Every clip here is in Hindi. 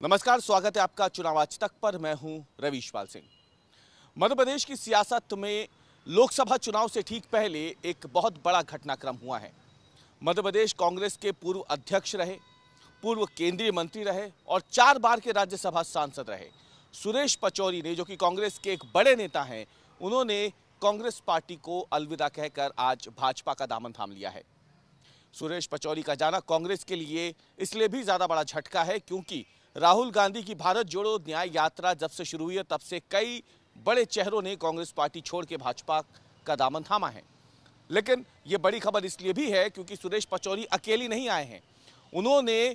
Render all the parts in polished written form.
नमस्कार, स्वागत है आपका चुनाव आज तक पर। मैं हूं रवीशपाल सिंह। मध्य प्रदेश की सियासत में लोकसभा चुनाव से ठीक पहले एक बहुत बड़ा घटनाक्रम हुआ है। मध्य प्रदेश कांग्रेस के पूर्व अध्यक्ष रहे, पूर्व केंद्रीय मंत्री रहे और 4 बार के राज्यसभा सांसद रहे सुरेश पचौरी ने, जो कि कांग्रेस के एक बड़े नेता हैं, उन्होंने कांग्रेस पार्टी को अलविदा कहकर आज भाजपा का दामन थाम लिया है। सुरेश पचौरी का जाना कांग्रेस के लिए इसलिए भी ज्यादा बड़ा झटका है क्योंकि राहुल गांधी की भारत जोड़ो न्याय यात्रा जब से शुरू हुई है तब से कई बड़े चेहरों ने कांग्रेस पार्टी छोड़ के भाजपा का दामन थामा है। लेकिन यह बड़ी खबर इसलिए भी है क्योंकि सुरेश पचौरी अकेली नहीं आए हैं। उन्होंने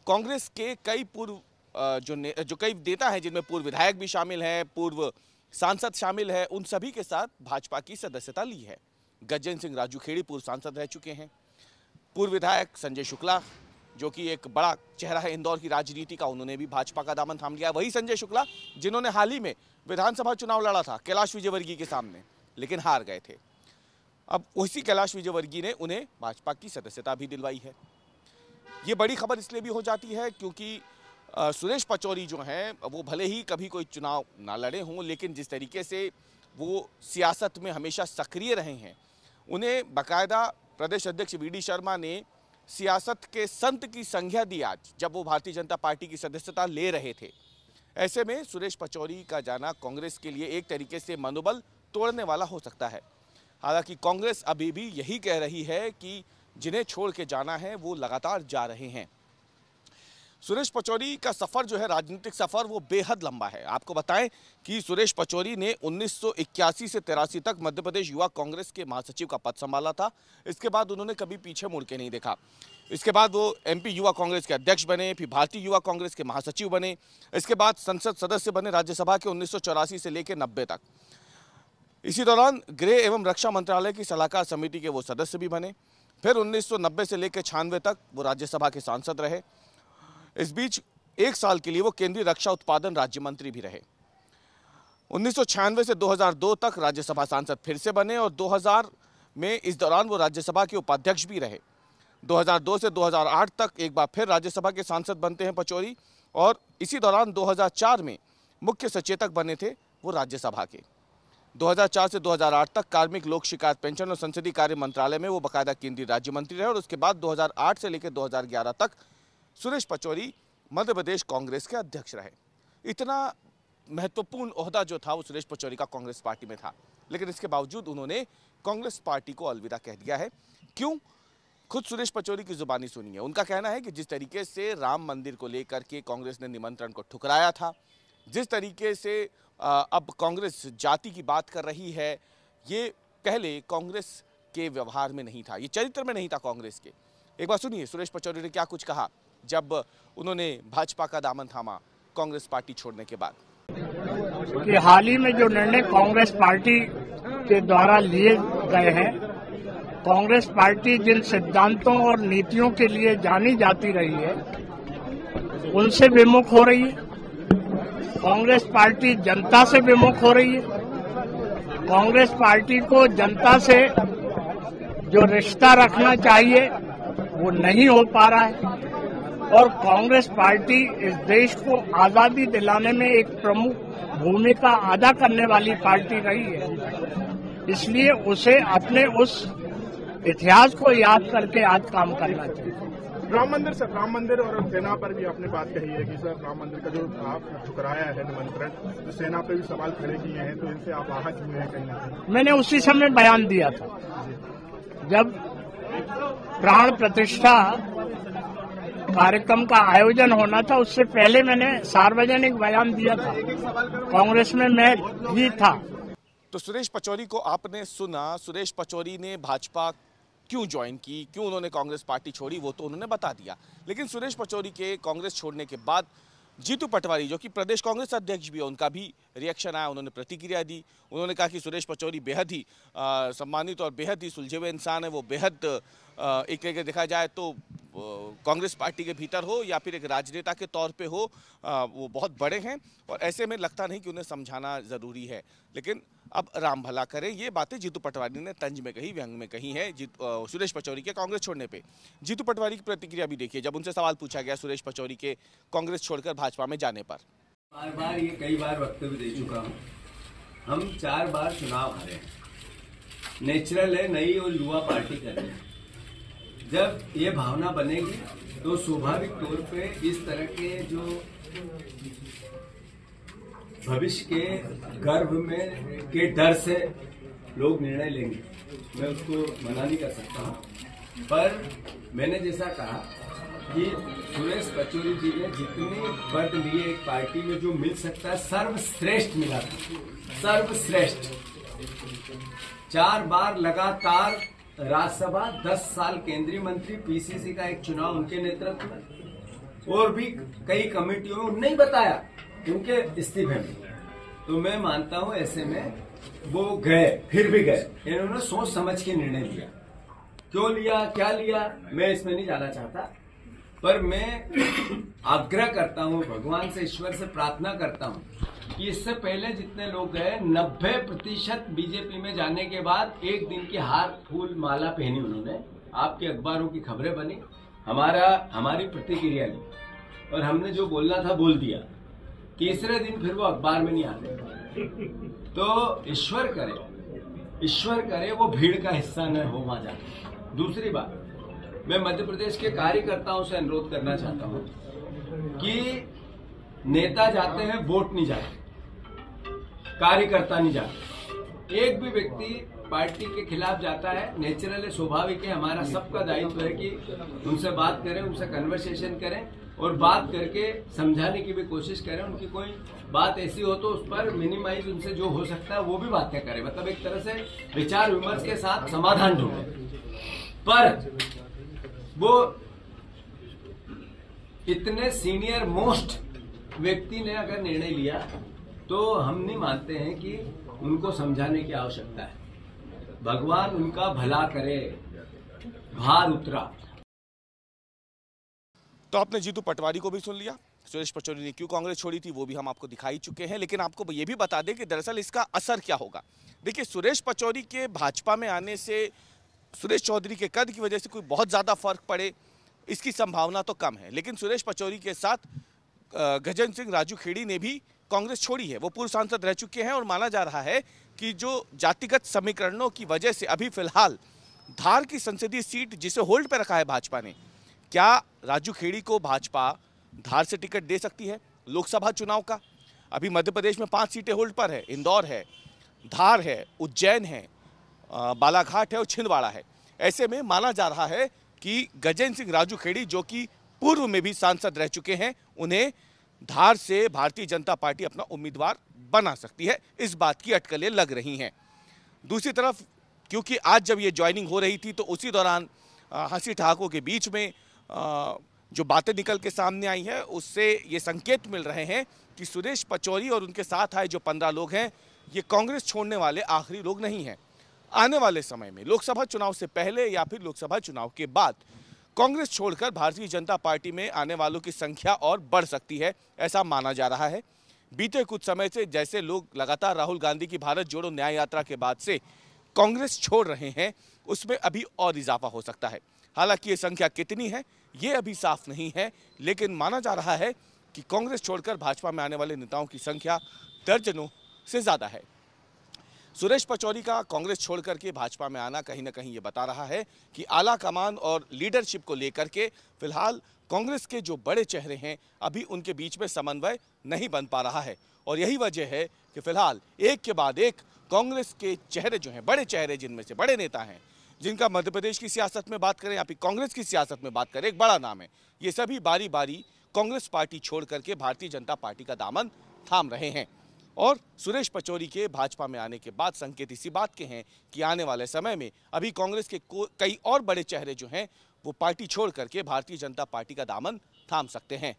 कांग्रेस के कई पूर्व जो कई नेता हैं, जिनमें पूर्व विधायक भी शामिल हैं, पूर्व सांसद शामिल है, उन सभी के साथ भाजपा की सदस्यता ली है। गजेंद्र सिंह राजूखेड़ी पूर्व सांसद रह चुके हैं। पूर्व विधायक संजय शुक्ला, जो कि एक बड़ा चेहरा है इंदौर की राजनीति का, उन्होंने भी भाजपा का दामन थाम लिया। वही संजय शुक्ला जिन्होंने हाल ही में विधानसभा चुनाव लड़ा था कैलाश विजयवर्गीय के सामने, लेकिन हार गए थे। अब उसी कैलाश विजयवर्गीय ने उन्हें भाजपा की सदस्यता भी दिलवाई है। ये बड़ी खबर इसलिए भी हो जाती है क्योंकि सुरेश पचौरी जो हैं, वो भले ही कभी कोई चुनाव ना लड़े हों, लेकिन जिस तरीके से वो सियासत में हमेशा सक्रिय रहे हैं, उन्हें बाकायदा प्रदेश अध्यक्ष वी.डी. शर्मा ने सियासत के संत की संज्ञा दी आज, जब वो भारतीय जनता पार्टी की सदस्यता ले रहे थे। ऐसे में सुरेश पचौरी का जाना कांग्रेस के लिए एक तरीके से मनोबल तोड़ने वाला हो सकता है। हालांकि कांग्रेस अभी भी यही कह रही है कि जिन्हें छोड़ के जाना है वो लगातार जा रहे हैं। सुरेश पचौरी का सफर जो है, राजनीतिक सफर, वो बेहद लंबा है। आपको बताएं कि सुरेश पचौरी ने 1981 से 83 तक मध्य प्रदेश युवा कांग्रेस के महासचिव का पद संभाला था। इसके बाद उन्होंने कभी पीछे मुड़ के नहीं देखा। इसके बाद वो एमपी युवा कांग्रेस के अध्यक्ष बने, फिर भारतीय युवा कांग्रेस के महासचिव बने। इसके बाद संसद सदस्य बने राज्यसभा के 1984 से लेकर 90 तक। इसी दौरान गृह एवं रक्षा मंत्रालय की सलाहकार समिति के वो सदस्य भी बने। फिर 1990 से लेकर 96 तक वो राज्यसभा के सांसद रहे। इस बीच 1 साल के लिए वो केंद्रीय रक्षा उत्पादन राज्य मंत्री भी रहे। 1996 से 2002 तक राज्यसभा सांसद फिर से बने और 2000 में इस दौरान वो राज्यसभा के उपाध्यक्ष भी रहे। 2002 से 2008 तक एक बार फिर राज्यसभा के सांसद बनते हैं पचौरी, और इसी दौरान 2004 में मुख्य सचेतक बने थे वो राज्यसभा के। 2004 से 2008 तक कार्मिक लोक शिकायत पेंशन और संसदीय कार्य मंत्रालय में वो बाकायदा केंद्रीय राज्य मंत्री रहे। और उसके बाद 2008 से लेकर 2011 तक सुरेश पचौरी मध्य प्रदेश कांग्रेस के अध्यक्ष रहे। इतना महत्वपूर्ण ओहदा जो था वो सुरेश पचौरी का कांग्रेस पार्टी में था, लेकिन इसके बावजूद उन्होंने कांग्रेस पार्टी को अलविदा कह दिया है। क्यों? खुद सुरेश पचौरी की जुबानी सुनिए। उनका कहना है कि जिस तरीके से राम मंदिर को लेकर के कांग्रेस ने निमंत्रण को ठुकराया था, जिस तरीके से अब कांग्रेस जाति की बात कर रही है, ये पहले कांग्रेस के व्यवहार में नहीं था, ये चरित्र में नहीं था कांग्रेस के। एक बार सुनिए सुरेश पचौरी ने क्या कुछ कहा जब उन्होंने भाजपा का दामन थामा कांग्रेस पार्टी छोड़ने के बाद। कि हाल ही में जो निर्णय कांग्रेस पार्टी के द्वारा लिए गए हैं, कांग्रेस पार्टी जिन सिद्धांतों और नीतियों के लिए जानी जाती रही है, उनसे विमुख हो रही है। कांग्रेस पार्टी जनता से विमुख हो रही है। कांग्रेस पार्टी को जनता से जो रिश्ता रखना चाहिए वो नहीं हो पा रहा है, और कांग्रेस पार्टी इस देश को आजादी दिलाने में एक प्रमुख भूमिका अदा करने वाली पार्टी रही है। इसलिए उसे अपने उस इतिहास को याद करके आज काम करना चाहिए। राम मंदिर और सेना पर भी आपने बात कही है कि सर, राम मंदिर का जो आप ठुकराया है निमंत्रण, तो सेना पे भी सवाल खड़े किए हैं, तो इनसे आप आहत हुए हैं कहीं ना कहीं? मैंने उसी समय बयान दिया था जब प्राण प्रतिष्ठा कार्यक्रम का आयोजन होना था, उससे पहले मैंने सार्वजनिक बयान दिया था। कांग्रेस में मैं भी था। तो सुरेश पचौरी को आपने सुना। सुरेश पचौरी ने भाजपा क्यों ज्वाइन की, क्यों उन्होंने कांग्रेस पार्टी छोड़ी, वो तो उन्होंने बता दिया। लेकिन सुरेश पचौरी के कांग्रेस छोड़ने के बाद जीतू पटवारी, जो कि प्रदेश कांग्रेस अध्यक्ष भी है, उनका भी रिएक्शन आया। उन्होंने प्रतिक्रिया दी। उन्होंने कहा कि सुरेश पचौरी बेहद ही सम्मानित और बेहद ही सुलझे हुए इंसान है। वो बेहद एक तरीके देखा जाए तो कांग्रेस पार्टी के भीतर हो या फिर एक राजनेता के तौर पे हो, वो बहुत बड़े हैं और ऐसे में लगता नहीं कि उन्हें समझाना ज़रूरी है। लेकिन अब राम भला करें, ये बातें जीतू पटवारी ने तंज में कही, व्यंग में कही है सुरेश पचौरी के कांग्रेस छोड़ने पे। जीतू पटवारी की प्रतिक्रिया भी देखिए जब उनसे सवाल पूछा गया सुरेश पचौरी के कांग्रेस छोड़कर भाजपा में जाने पर। बार बार ये कई बार वक्तव्य दे चुका हूँ, हम 4 बार चुनाव हारे हैं। नेचुरल है, नई और युवा पार्टी कर रही है। जब ये भावना बनेगी तो स्वाभाविक तौर पे इस तरह के जो भविष्य के गर्भ में के डर से लोग निर्णय लेंगे, मैं उसको मना नहीं कर सकता हूँ। पर मैंने जैसा कहा कि सुरेश पचौरी जी ने जितने पद लिए एक पार्टी में जो मिल सकता है सर्वश्रेष्ठ मिला था, सर्वश्रेष्ठ। 4 बार लगातार राज्यसभा, 10 साल केंद्रीय मंत्री, पीसीसी का एक चुनाव उनके नेतृत्व में, और भी कई कमेटियों में उन्होंने ही बताया उनके इस्तीफे में। तो मैं मानता हूं ऐसे में वो गए, फिर भी गए। इन्होंने सोच समझ के निर्णय लिया। क्यों लिया, क्या लिया, मैं इसमें नहीं जाना चाहता। पर मैं आग्रह करता हूं, भगवान से, ईश्वर से प्रार्थना करता हूं कि इससे पहले जितने लोग गए 90% बीजेपी में जाने के बाद एक दिन की हार फूल माला पहनी उन्होंने, आपके अखबारों की खबरें बनी, हमारी प्रतिक्रिया ली और हमने जो बोलना था बोल दिया। तीसरे दिन फिर वो अखबार में नहीं आते। तो ईश्वर करे वो भीड़ का हिस्सा न हो वहां जाके। दूसरी बात, मैं मध्य प्रदेश के कार्यकर्ताओं से अनुरोध करना चाहता हूं कि नेता जाते हैं, वोट नहीं जाते, कार्यकर्ता नहीं जाते। एक भी व्यक्ति पार्टी के खिलाफ जाता है, नेचुरल है, स्वाभाविक है। हमारा सबका दायित्व है कि उनसे बात करें, उनसे कन्वर्सेशन करें और बात करके समझाने की भी कोशिश करें। उनकी कोई बात ऐसी हो तो उस पर मिनिमाइज उनसे जो हो सकता है वो भी बातें करें, मतलब एक तरह से विचार विमर्श के साथ समाधान ढूंढें। पर वो इतने सीनियर मोस्ट व्यक्ति ने अगर निर्णय लिया तो हम नहीं मानते हैं कि उनको समझाने की आवश्यकता है। भगवान उनका भला करे, भार उतरा। तो आपने जीतू पटवारी को भी सुन लिया, सुरेश पचौरी ने क्यों कांग्रेस छोड़ी थी वो भी हम आपको दिखाई चुके हैं। लेकिन आपको ये भी बता दें कि दरअसल इसका असर क्या होगा। देखिए, सुरेश पचौरी के भाजपा में आने से सुरेश चौधरी के कद की वजह से कोई बहुत ज़्यादा फर्क पड़े इसकी संभावना तो कम है। लेकिन सुरेश पचौरी के साथ गजेंद्र सिंह राजू खेड़ी ने भी कांग्रेस छोड़ी है। वो पूर्व सांसद रह चुके हैं और माना जा रहा है कि जो जातिगत समीकरणों की वजह से अभी फिलहाल धार की संसदीय सीट जिसे होल्ड पे रखा है भाजपा ने, क्या राजू खेड़ी को भाजपा धार से टिकट दे सकती है लोकसभा चुनाव का? अभी मध्य प्रदेश में 5 सीटें होल्ड पर है, इंदौर है, धार है, उज्जैन है, बालाघाट है और छिंदवाड़ा है। ऐसे में माना जा रहा है कि गजेंद्र सिंह राजू खेड़ी, जो कि पूर्व में भी सांसद रह चुके हैं, उन्हें धार से भारतीय जनता पार्टी अपना उम्मीदवार बना सकती है। इस बात की अटकलें लग रही हैं। दूसरी तरफ, क्योंकि आज जब ये ज्वाइनिंग हो रही थी तो उसी दौरान हंसी ठहाकों के बीच में जो बातें निकल के सामने आई है उससे ये संकेत मिल रहे हैं कि सुरेश पचौरी और उनके साथ आए जो 15 लोग हैं, ये कांग्रेस छोड़ने वाले आखिरी लोग नहीं हैं। आने वाले समय में लोकसभा चुनाव से पहले या फिर लोकसभा चुनाव के बाद कांग्रेस छोड़कर भारतीय जनता पार्टी में आने वालों की संख्या और बढ़ सकती है, ऐसा माना जा रहा है। बीते कुछ समय से जैसे लोग लगातार राहुल गांधी की भारत जोड़ो न्याय यात्रा के बाद से कांग्रेस छोड़ रहे हैं, उसमें अभी और इजाफा हो सकता है। हालांकि ये संख्या कितनी है ये अभी साफ नहीं है, लेकिन माना जा रहा है कि कांग्रेस छोड़कर भाजपा में आने वाले नेताओं की संख्या दर्जनों से ज्यादा है। सुरेश पचौरी का कांग्रेस छोड़कर के भाजपा में आना कहीं ना कहीं ये बता रहा है कि आला कमान और लीडरशिप को लेकर के फिलहाल कांग्रेस के जो बड़े चेहरे हैं अभी उनके बीच में समन्वय नहीं बन पा रहा है। और यही वजह है कि फिलहाल एक के बाद एक कांग्रेस के चेहरे जो हैं, बड़े चेहरे जिनमें से बड़े नेता हैं, जिनका मध्य प्रदेश की सियासत में बात करें या फिर कांग्रेस की सियासत में बात करें, एक बड़ा नाम है, ये सभी बारी बारी कांग्रेस पार्टी छोड़ करके भारतीय जनता पार्टी का दामन थाम रहे हैं। और सुरेश पचौरी के भाजपा में आने के बाद संकेत इसी बात के हैं कि आने वाले समय में अभी कांग्रेस के कई और बड़े चेहरे जो हैं वो पार्टी छोड़ करके भारतीय जनता पार्टी का दामन थाम सकते हैं।